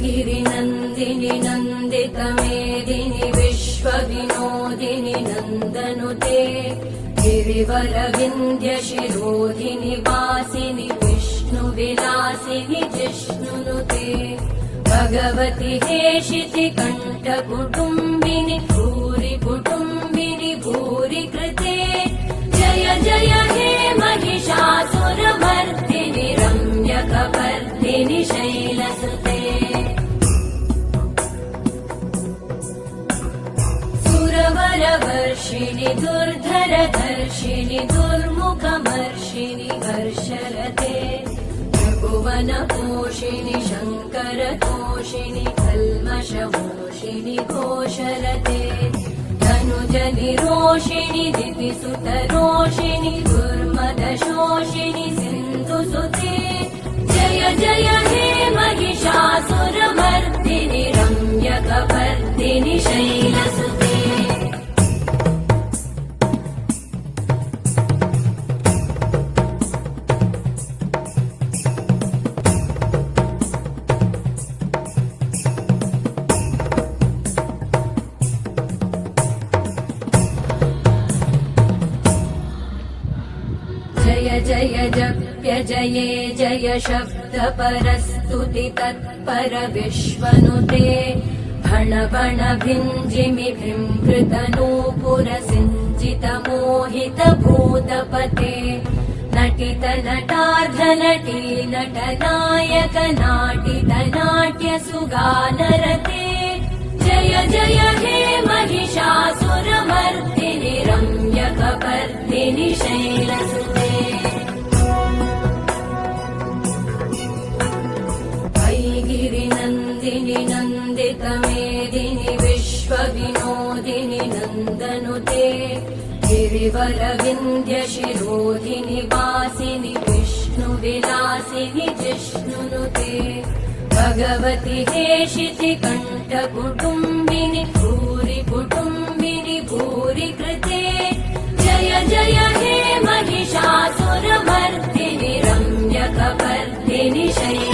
गिरिनन्दिनि नन्दितमेदिनि विश्वविनोदिनि नन्दनुते गिरिवरविन्द्यशिरोधिनि वासिनि विष्णुविलासिनि जिष्णुनुते भगवति हेशिति कण्ठकुटुम्बिनि भूरि कुटुम्बिनि भूरि कृते जय जय हे महिषासुरमर्दिनि रम्यकपर्दिनि शैलसुते सुरवरवर्षिणि दुर्धरधर्षिणि दुर्मुखमर्षिणि हर्षरते त्रिभुवनपोषिणि शङ्करतोषिणि कल्मषमोषिणि घोषरते धनुजनिरोषिणि दितिसुतरोषिणि दुर्मदशोषिणि सिन्धुसुते जय जय हे महिषासुरमर्दिनि रम्यकपर्दिनि शैलसुते जय जय जप्य जये जय शब्द परस्तुति तत्पर विश्वनुते भण भण भिञ्जिमि भृङ्कृतनूपुर सिञ्चित मोहित भूतपते नटित नटार्ध नटी नटनायक नाटित नाट्य सुगानरते जय जय हे महिषासुरमर्दिनि रम्यकपर्दिनि शैलसुते गिरिनन्दिनि नन्दितमेदिनि विश्वविनोदिनि नन्दनुते गिरिवरविन्द्यशिरोधिनि वासिनि विष्णुविलासिनि जिष्णुनुते भगवति हेशिति कण्ठकुटुम्बिनि भूरि कुटुम्बिनि भूरि कृते जय जय हे महिषासुरमर्दिनि रम्यकपर्दिनि शैलसुते